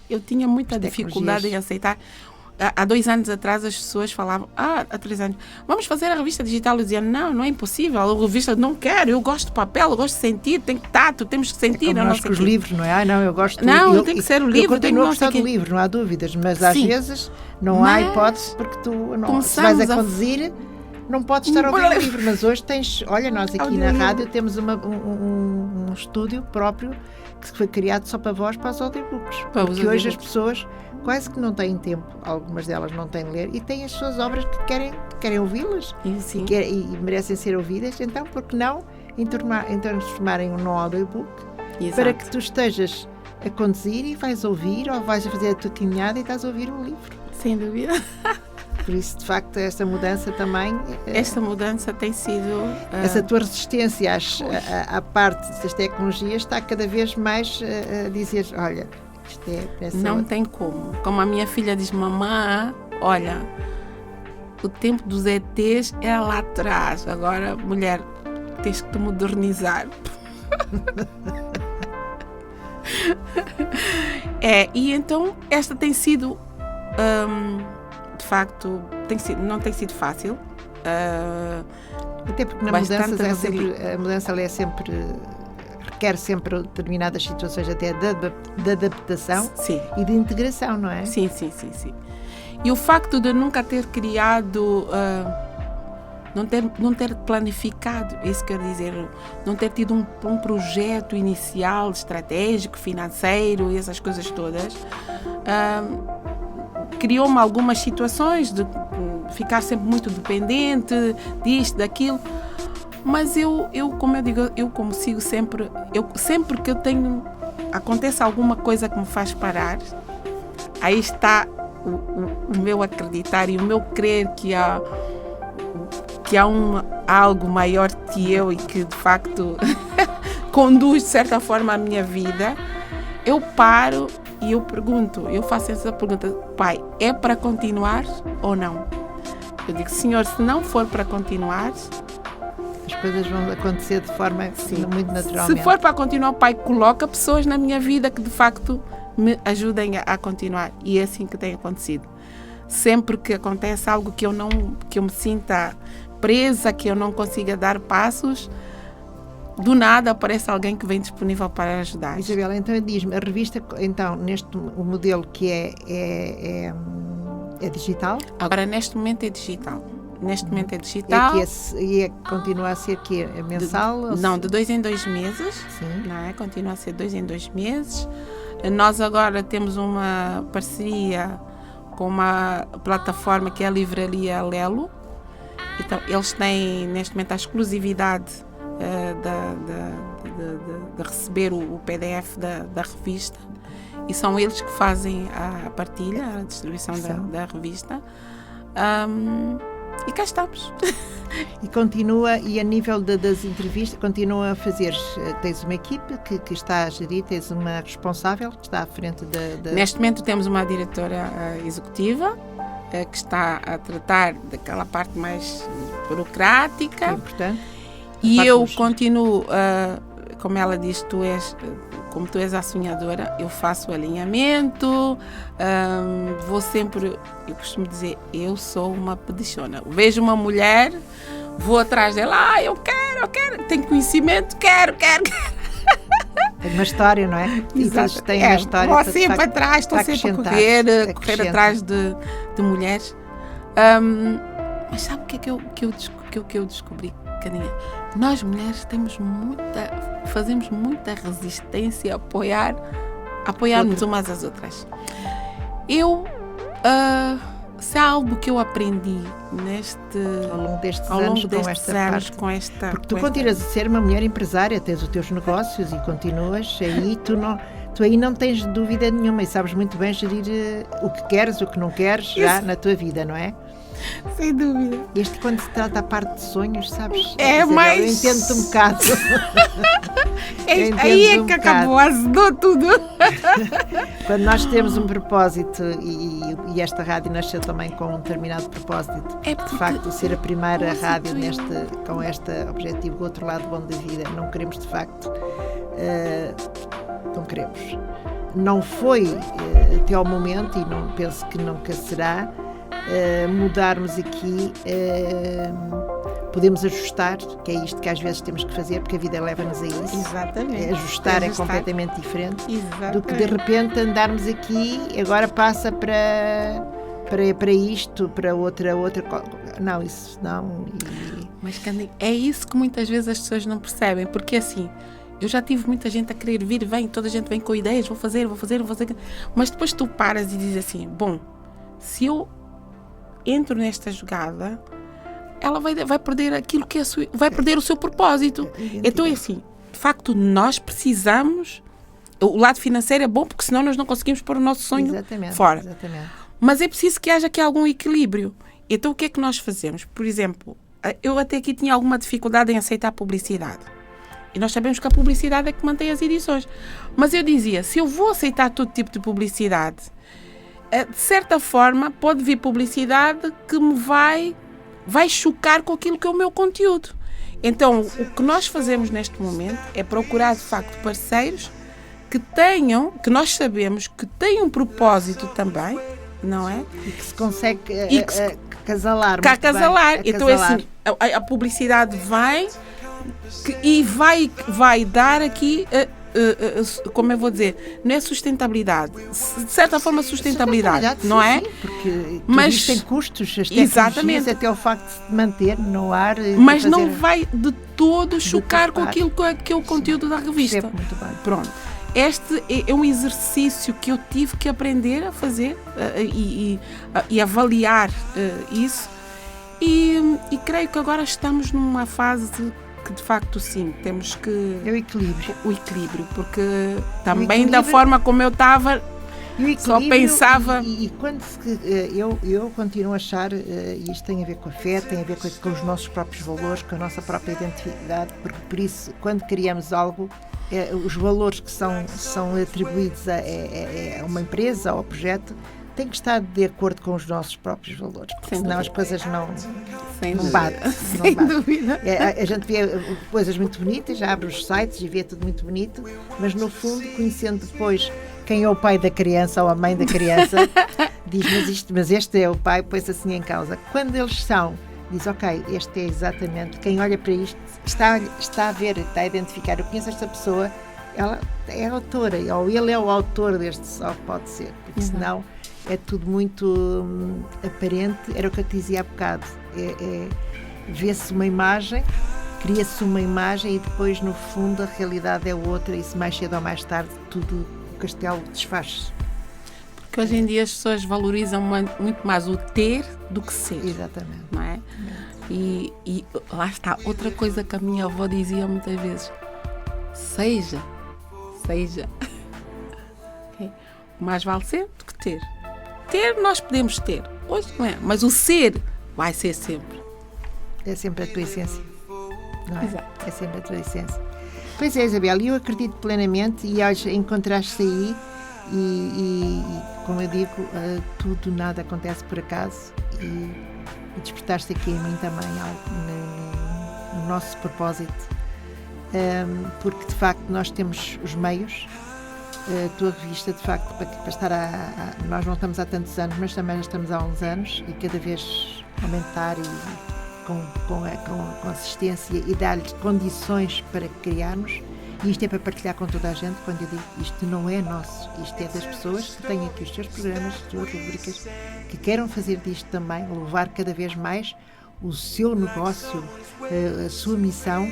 Eu tinha muita dificuldade em aceitar. Há 2 anos atrás as pessoas falavam, há 3 anos, vamos fazer a revista digital. Eu dizia, não é impossível, a revista não quero, eu gosto de papel, eu gosto de sentir, tem tato, temos que sentir. Como nós com os livros, não é? Não, eu gosto não, tem que ser o livro. Eu continuo a gostar do livro, não há dúvidas, mas às vezes não há hipótese, porque se vais a conduzir, não podes estar a ouvir o livro, mas hoje tens, olha, nós aqui na rádio temos um estúdio próprio que foi criado só para vós, para os audiobooks, porque hoje as pessoas quase que não têm tempo, algumas delas não têm de ler, e têm as suas obras que querem ouvi-las e merecem ser ouvidas, então por que não transformarem num audiobook para que tu estejas a conduzir e vais ouvir, ou vais a fazer a tua caminhada e estás a ouvir um livro. Sem dúvida. Por isso, de facto, esta mudança também... Esta mudança tem sido... Essa tua resistência à parte das tecnologias está cada vez mais a dizer, olha... Não tem como. Como a minha filha diz, mamãe, olha, o tempo dos ETs é lá atrás. Agora, mulher, tens que te modernizar. E então, esta tem sido, de facto, não tem sido fácil. Até porque na mudança ela é sempre... requer sempre determinadas situações até de adaptação e de integração, não é? Sim. E o facto de nunca ter criado, não ter planificado, é isso que eu quero dizer, não ter tido um projeto inicial, estratégico, financeiro e essas coisas todas, criou-me algumas situações de ficar sempre muito dependente disto, daquilo. Mas eu como eu digo, eu como sigo sempre, sempre que acontece alguma coisa que me faz parar, aí está o meu acreditar e o meu crer que há algo maior que eu e que de facto conduz de certa forma a minha vida. Eu paro e eu faço essa pergunta: Pai, é para continuar ou não? Eu digo: Senhor, se não for para continuar, as coisas vão acontecer de forma muito naturalmente. Se for para continuar, Pai, coloca pessoas na minha vida que de facto me ajudem a continuar. E é assim que tem acontecido. Sempre que acontece algo que eu me sinta presa, que eu não consiga dar passos, do nada aparece alguém que vem disponível para ajudar. Isabela, então diz-me, a revista, então, o modelo que é digital? Agora, neste momento é digital. Continua a ser que é mensal? De 2 em 2 meses. Sim. Não é? Continua a ser 2 em 2 meses. Nós agora temos uma parceria com uma plataforma que é a Livraria Lelo. Então, eles têm neste momento a exclusividade de receber o PDF da revista, e são eles que fazem a partilha, a distribuição da revista. E cá estamos. E continua, e a nível das entrevistas, continua a fazer, tens uma equipe que está a gerir, tens uma responsável que está à frente da... Neste momento temos uma diretora executiva que está a tratar daquela parte mais burocrática. É importante. E eu continuo, como ela diz, como tu és a sonhadora, eu faço o alinhamento, vou sempre, eu costumo dizer, eu sou uma pedichona. Vejo uma mulher, vou atrás dela, eu quero, tenho conhecimento, quero. Tem uma história, não é? Exato. Tem uma história. Vou sempre atrás, estou sempre a correr atrás de mulheres. Mas sabe o que é que eu descobri, Caninha? Nós mulheres fazemos muita resistência a apoiarmos umas às outras. Se há algo que eu aprendi ao longo destes anos com esta porque tu continuas a ser uma mulher empresária, tens os teus negócios e continuas aí, tu aí não tens dúvida nenhuma e sabes muito bem gerir o que queres, o que não queres já na tua vida, não é? Sem dúvida. Quando se trata da parte de sonhos, sabes? Mais... Eu entendo-te um bocado. Aí é que acabou, azedou tudo. Quando nós temos um propósito, e esta rádio nasceu também com um determinado propósito, de facto, ser a primeira rádio com este objetivo, do outro lado bom da vida, não queremos de facto, não queremos. Não foi até ao momento, e não penso que nunca será, mudarmos aqui, podemos ajustar, que é isto que às vezes temos que fazer, porque a vida leva-nos a isso. Exatamente. Ajustar é completamente diferente. Exatamente. Do que de repente andarmos aqui, agora passa para isto, para outra. Não, isso não. Mas é isso que muitas vezes as pessoas não percebem, porque assim, eu já tive muita gente a querer vir, toda a gente vem com ideias, vou fazer, mas depois tu paras e dizes assim, bom, se eu entro nesta jogada, ela vai perder aquilo que vai perder o seu propósito. Então é assim, de facto nós precisamos, o lado financeiro é bom porque senão nós não conseguimos pôr o nosso sonho fora. Exatamente. Mas é preciso que haja aqui algum equilíbrio. Então o que é que nós fazemos? Por exemplo, eu até aqui tinha alguma dificuldade em aceitar publicidade. E nós sabemos que a publicidade é que mantém as edições. Mas eu dizia, se eu vou aceitar todo tipo de publicidade, de certa forma pode vir publicidade que me vai chocar com aquilo que é o meu conteúdo. Então o que nós fazemos neste momento é procurar de facto parceiros que nós sabemos que têm um propósito também, não é? E que se consegue casalar. Então assim, a publicidade vai e vai dar aqui, como eu vou dizer, não é sustentabilidade, de certa forma sustentabilidade, não é? Sim, porque mas tem custos, as tecnologias, até o facto de se manter no ar. Mas não vai de todo chocar com aquilo que é o conteúdo da revista. Muito bem. Pronto. Este é um exercício que eu tive que aprender a fazer e avaliar isso. E creio que agora estamos numa fase que de facto sim, temos que... É o equilíbrio, porque também da forma como eu estava, só pensava... E quando eu continuo a achar, e isto tem a ver com a fé, tem a ver com os nossos próprios valores, com a nossa própria identidade, porque por isso, quando criamos algo, os valores que são atribuídos a uma empresa, ao projeto, tem que estar de acordo com os nossos próprios valores, porque senão as coisas não batem. Sem dúvida. A gente vê coisas muito bonitas, já abre os sites e vê tudo muito bonito, mas no fundo, conhecendo depois quem é o pai da criança ou a mãe da criança, diz, mas este é o pai, põe-se assim em causa. Quando eles diz, ok, este é exatamente, quem olha para isto está a ver, está a identificar, eu conheço esta pessoa, ela é a autora, ou ele é o autor deste, só pode ser, porque senão é tudo muito aparente. Era o que eu te dizia há bocado, vê-se uma imagem, cria-se uma imagem e depois no fundo a realidade é outra, e se mais cedo ou mais tarde tudo, o castelo desfaz-se. Porque hoje em dia as pessoas valorizam muito mais o ter do que ser. Exatamente. Não é? E lá está, outra coisa que a minha avó dizia muitas vezes: seja. Okay? Mais vale ser do que ter. Ter nós podemos ter, hoje não é, mas o ser vai ser sempre. É sempre a tua essência, não é? Exato. É sempre a tua essência. Pois é, Isabel, eu acredito plenamente, e hoje encontraste aí, e como eu digo, tudo, nada acontece por acaso, e despertaste aqui em mim também algo no nosso propósito, porque de facto nós temos os meios. A tua revista, de facto, para estar nós não estamos há tantos anos, mas também já estamos há uns anos, e cada vez aumentar e com assistência e dar-lhes condições para criarmos. E isto é para partilhar com toda a gente. Quando eu digo isto não é nosso, isto é das pessoas que têm aqui os seus programas, as suas rubricas, que queiram fazer disto também, levar cada vez mais o seu negócio, a sua missão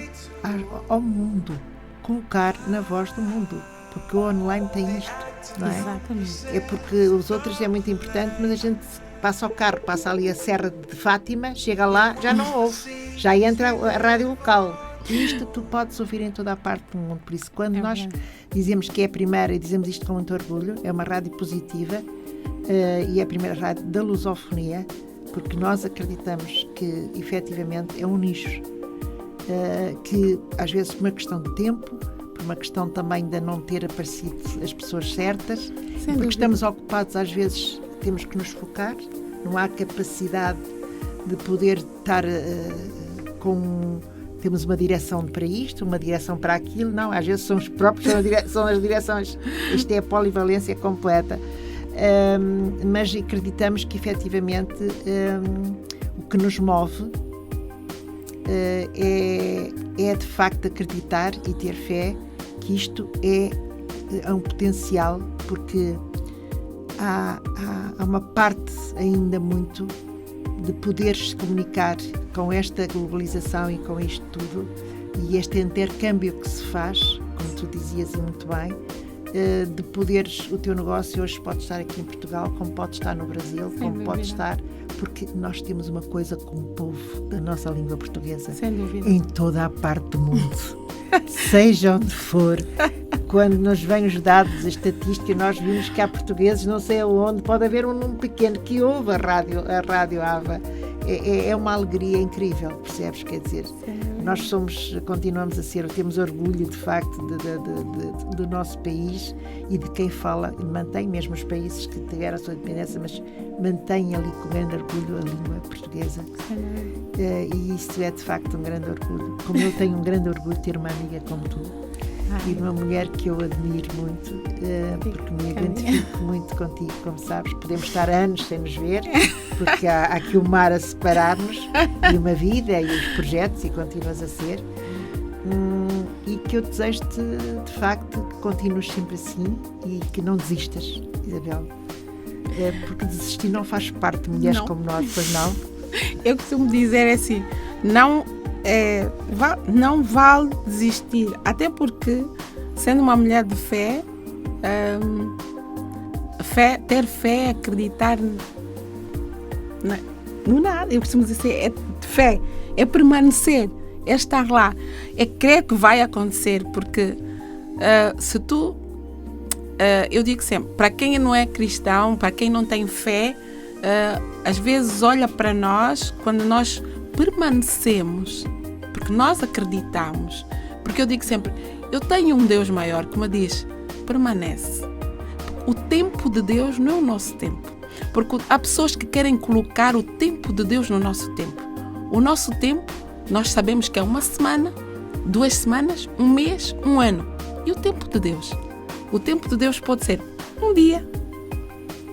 ao mundo, colocar na voz do mundo. Porque o online tem isto, não é? Exatamente. É porque os outros é muito importante, mas a gente passa o carro, passa ali a Serra de Fátima, chega lá, já não ouve, já entra a rádio local. E isto tu podes ouvir em toda a parte do mundo. Por isso, quando nós dizemos que é a primeira, e dizemos isto com muito orgulho, é uma rádio positiva, e é a primeira rádio da lusofonia, porque nós acreditamos que, efetivamente, é um nicho que, às vezes, por uma questão de tempo, por uma questão também de não ter aparecido as pessoas certas, porque estamos ocupados, às vezes temos que nos focar, não há capacidade de poder estar temos uma direção para isto, uma direção para aquilo, não, às vezes são os próprios, são as direções, isto é a polivalência completa, mas acreditamos que efetivamente o que nos move é de facto acreditar e ter fé que isto é um potencial, porque há uma parte ainda muito de poderes comunicar com esta globalização e com isto tudo, e este intercâmbio que se faz, como tu dizias e muito bem, de poderes, o teu negócio hoje pode estar aqui em Portugal, como pode estar no Brasil, como pode estar, porque nós temos uma coisa com o povo da nossa língua portuguesa em toda a parte do mundo. Seja onde for, quando nos vêm os dados, a estatística, nós vimos que há portugueses, não sei aonde, pode haver um número pequeno que ouve a rádio AVA. É uma alegria incrível, percebes? Quer dizer, nós continuamos a ser, temos orgulho de facto do nosso país e de quem fala, e mantém mesmo os países que tiveram a sua independência, mas mantém ali com grande orgulho a língua portuguesa. E isso é de facto um grande orgulho. Como eu tenho um grande orgulho de ter uma amiga como tu, e de uma mulher que eu admiro muito, porque me identifico muito contigo, como sabes. Podemos estar anos sem nos ver, porque há aqui um mar a separar-nos, e uma vida, e os projetos, e continuas a ser. E que eu desejo-te, de facto, que continues sempre assim e que não desistas, Isabel. Porque desistir não faz parte de mulheres como nós, pois não? Eu costumo dizer assim, não vale desistir, até porque, sendo uma mulher de fé, ter fé, acreditar no nada, eu costumo dizer, é fé, é permanecer, é estar lá, é crer que vai acontecer, porque se tu, eu digo sempre, para quem não é cristão, para quem não tem fé, às vezes olha para nós, quando nós permanecemos, porque nós acreditamos, porque eu digo sempre, eu tenho um Deus maior que me diz, permanece. O tempo de Deus não é o nosso tempo, porque há pessoas que querem colocar o tempo de Deus no nosso tempo. O nosso tempo, nós sabemos que é uma semana, 2 semanas, 1 mês, 1 ano. E o tempo de Deus? O tempo de Deus pode ser 1 dia,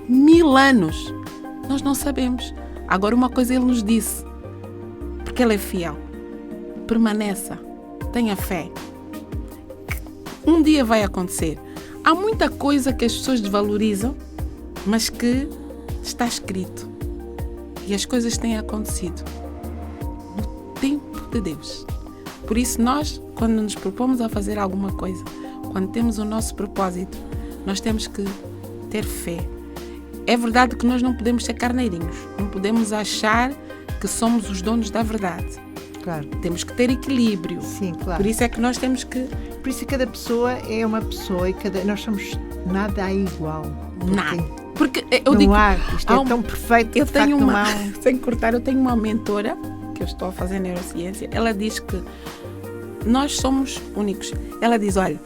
1000 anos. Nós não sabemos. Agora, uma coisa Ele nos disse, porque Ele é fiel. Permaneça, tenha fé. Um dia vai acontecer. Há muita coisa que as pessoas desvalorizam, mas que está escrito. E as coisas têm acontecido no tempo de Deus. Por isso, nós, quando nos propomos a fazer alguma coisa, quando temos o nosso propósito, nós temos que ter fé. É verdade que nós não podemos ser carneirinhos, não podemos achar que somos os donos da verdade. Claro. Temos que ter equilíbrio. Sim, claro. Por isso é que nós temos que... Por isso cada pessoa é uma pessoa e nós somos nada igual. Nada. Porque isto é tão perfeito que sem cortar, eu tenho uma mentora que eu estou a fazer neurociência. Ela diz que nós somos únicos. Ela diz, olha,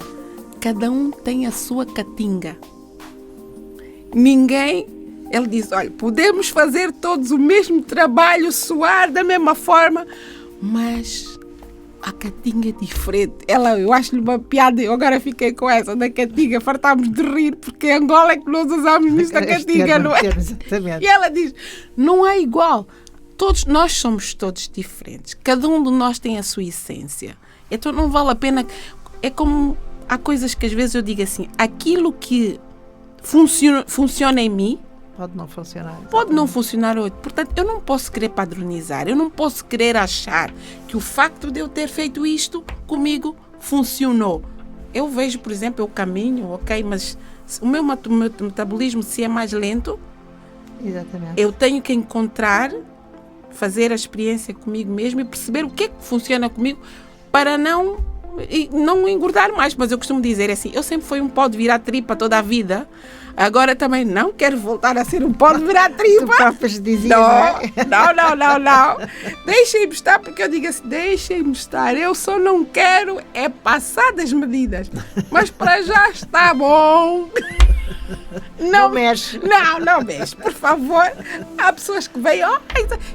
cada um tem a sua catinga. Ele diz, olha, podemos fazer todos o mesmo trabalho, suar da mesma forma, mas a catinga é diferente. Eu acho-lhe uma piada, eu agora fiquei com essa da catinga, fartámos de rir, porque em Angola é que nós usamos nisso da catinga, não é? Exatamente. E ela diz, não é igual. Nós somos todos diferentes. Cada um de nós tem a sua essência. Então não vale a pena... É como... Há coisas que às vezes eu digo assim, aquilo que funciona em mim, pode não funcionar. Pode não funcionar hoje. Portanto, eu não posso querer padronizar. Eu não posso querer achar que o facto de eu ter feito isto comigo funcionou. Eu vejo, por exemplo, eu caminho, ok, mas o meu metabolismo, se é mais lento, exatamente, eu tenho que encontrar, fazer a experiência comigo mesmo e perceber o que é que funciona comigo para não engordar mais. Mas eu costumo dizer assim, eu sempre fui um pó de virar tripa toda a vida. Agora também não quero voltar a ser um pó de virar tripa. Não. Deixem-me estar, porque eu digo assim, deixem-me estar. Eu só não quero é passar das medidas. Mas para já está bom. Não mexe. Não mexe, por favor. Há pessoas que vêm,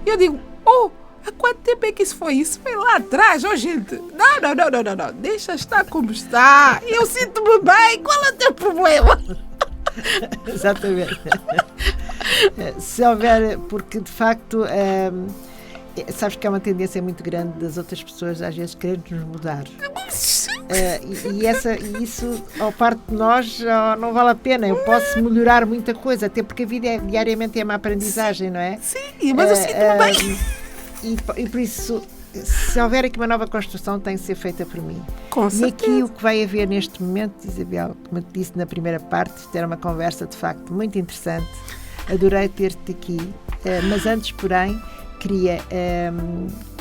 eu digo, há quanto tempo é que isso foi? Isso foi lá atrás, gente. Não. Deixa estar como está. Eu sinto-me bem. Qual é o teu problema? Exatamente. Se houver, porque de facto sabes que há uma tendência muito grande das outras pessoas às vezes quererem nos mudar, e isso ao parte de nós não vale a pena. Eu posso melhorar muita coisa, até porque a vida diariamente é uma aprendizagem, não é? Sim, mas eu sinto-me bem. E por isso, se houver aqui uma nova construção, tem que ser feita por mim. Com certeza. E aqui o que vai haver neste momento, Isabel, como eu te disse na primeira parte, isto era uma conversa de facto muito interessante. Adorei ter-te aqui, mas antes, porém, queria,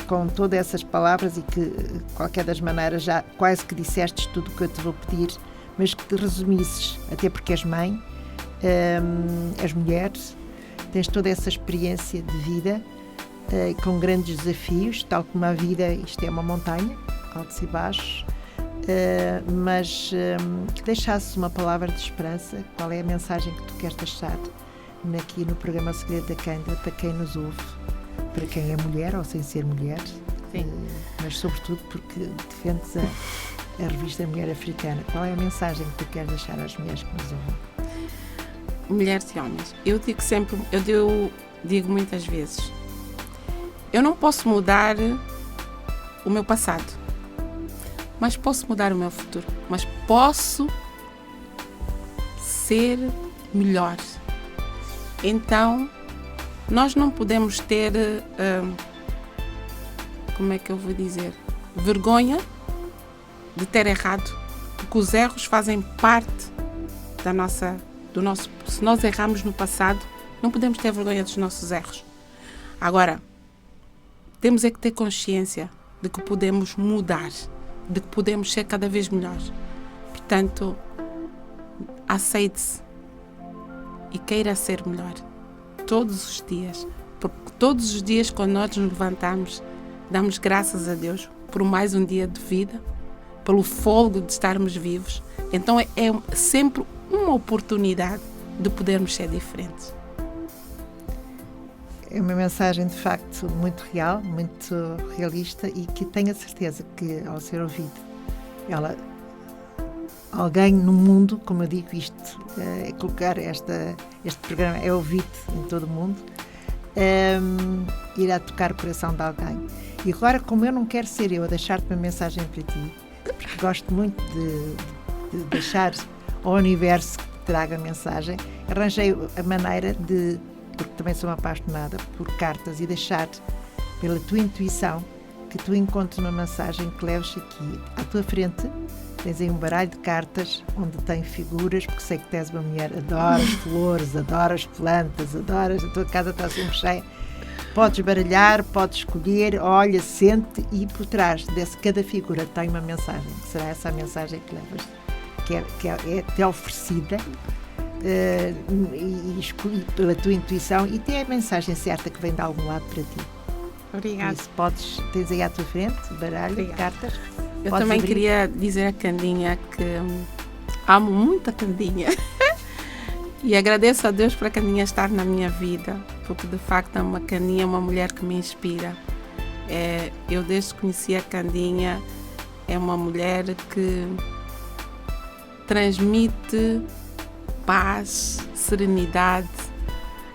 com todas essas palavras, e que, de qualquer das maneiras, já quase que disseste tudo o que eu te vou pedir, mas que te resumisses, até porque és mãe, és mulher, tens toda essa experiência de vida, com grandes desafios, tal como a vida, isto é uma montanha, altos e baixos, mas que deixasses uma palavra de esperança. Qual é a mensagem que tu queres deixar aqui no programa O Segredo da Cândida para quem nos ouve, para quem é mulher ou sem ser mulher, mas sobretudo porque defendes a revista Mulher Africana. Qual é a mensagem que tu queres deixar às mulheres que nos ouvem? Mulheres e homens, eu digo muitas vezes, eu não posso mudar o meu passado, mas posso mudar o meu futuro, mas posso ser melhor. Então, nós não podemos ter, como é que eu vou dizer, vergonha de ter errado, porque os erros fazem parte se nós erramos no passado, não podemos ter vergonha dos nossos erros. Agora, temos é que ter consciência de que podemos mudar, de que podemos ser cada vez melhores. Portanto, aceite-se e queira ser melhor todos os dias, porque todos os dias quando nós nos levantamos, damos graças a Deus por mais um dia de vida, pelo fôlego de estarmos vivos. Então é sempre uma oportunidade de podermos ser diferentes. É uma mensagem de facto muito real, muito realista, e que tenho a certeza que ao ser ouvido, alguém no mundo, como eu digo, isto é colocar este programa é ouvido em todo o mundo, irá tocar o coração de alguém. E agora, como eu não quero ser eu a deixar-te uma mensagem para ti, porque gosto muito de deixar ao universo que traga a mensagem, arranjei a maneira de, porque também sou apaixonada por cartas, e deixar pela tua intuição que tu encontres uma mensagem que leves aqui à tua frente. Tens aí um baralho de cartas onde tem figuras, porque sei que tens uma mulher, adoras flores, adoras plantas, adoras, a tua casa está sempre cheia. Podes baralhar, podes escolher, olha, sente, e por trás dessa cada figura tem uma mensagem. Será essa a mensagem que levas, que é oferecida e escolhi pela tua intuição, e tem a mensagem certa que vem de algum lado para ti. Obrigada. Isso tens aí à tua frente, baralho de cartas. Eu também queria dizer a Candinha que amo muito a Candinha e agradeço a Deus por a Candinha estar na minha vida, porque de facto a Candinha é uma mulher que me inspira. Eu desde que conheci a Candinha, é uma mulher que transmite paz, serenidade,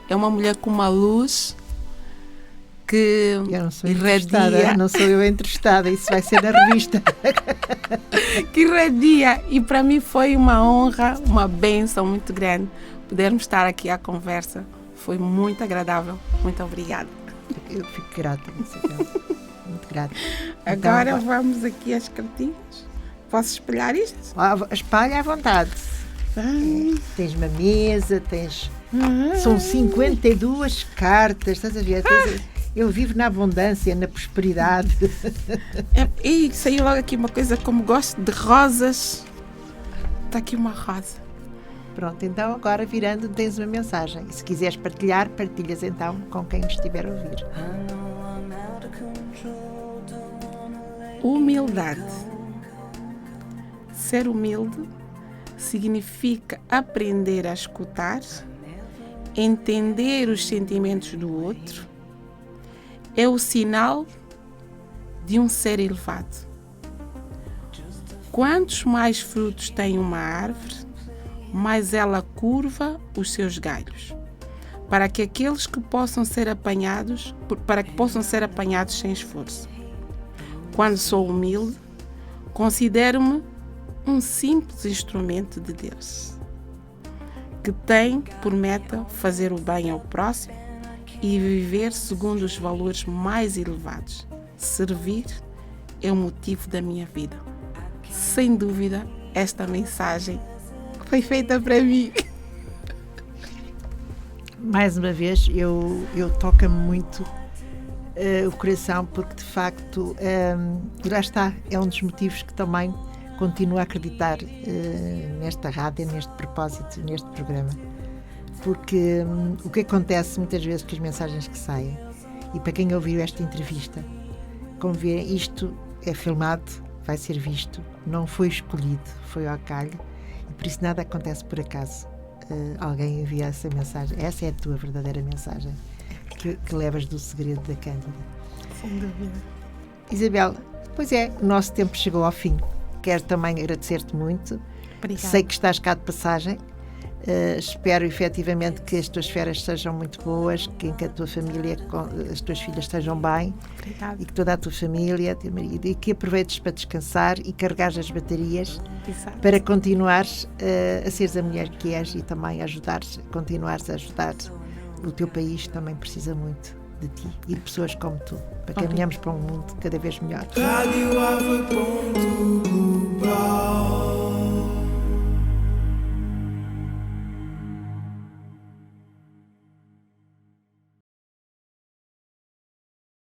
é uma mulher com uma luz que irradia. Não sou eu entrevistada, isso vai ser na revista. Que irradia, e para mim foi uma honra, uma bênção muito grande podermos estar aqui à conversa. Foi muito agradável. Muito obrigada. Eu fico grata, muito grata. Agora então, vamos aqui às cartinhas. Posso espalhar isto? Espalha à vontade. Tens uma mesa, são 52 cartas, estás a ver? Eu vivo na abundância, na prosperidade. E saiu logo aqui uma coisa, como gosto de rosas. Está aqui uma rosa. Pronto, então agora virando tens uma mensagem. E se quiseres partilhar, partilhas então com quem estiver a ouvir. Humildade. Ser humilde significa aprender a escutar, entender os sentimentos do outro. É o sinal de um ser elevado. Quantos mais frutos tem uma árvore, mais ela curva os seus galhos, para que possam ser apanhados sem esforço. Quando sou humilde, considero-me um simples instrumento de Deus, que tem por meta fazer o bem ao próximo e viver segundo os valores mais elevados. Servir é o motivo da minha vida. Sem dúvida, esta mensagem foi feita para mim. Mais uma vez, eu toca-me muito o coração, porque de facto, lá está, é um dos motivos que também continuo a acreditar nesta rádio, neste propósito, neste programa. Porque o que acontece muitas vezes com as mensagens que saem, e para quem ouviu esta entrevista, como vê, isto é filmado, vai ser visto, não foi escolhido, foi ao calho, e por isso nada acontece por acaso. Alguém envia essa mensagem, essa é a tua verdadeira mensagem que levas do segredo da Cândida. Sem dúvida. Isabel, pois é, o nosso tempo chegou ao fim. quero também agradecer-te muito. Obrigada. Sei que estás cá de passagem. Espero efetivamente que as tuas férias sejam muito boas, que a tua família, as tuas filhas estejam bem. Obrigada. E que toda a tua família, teu marido, e que aproveites para descansar e carregares as baterias. Exato. Para continuares a seres a mulher que és e também continuares a ajudar. O teu país também precisa muito de ti e de pessoas como tu, para caminharmos para um mundo cada vez melhor.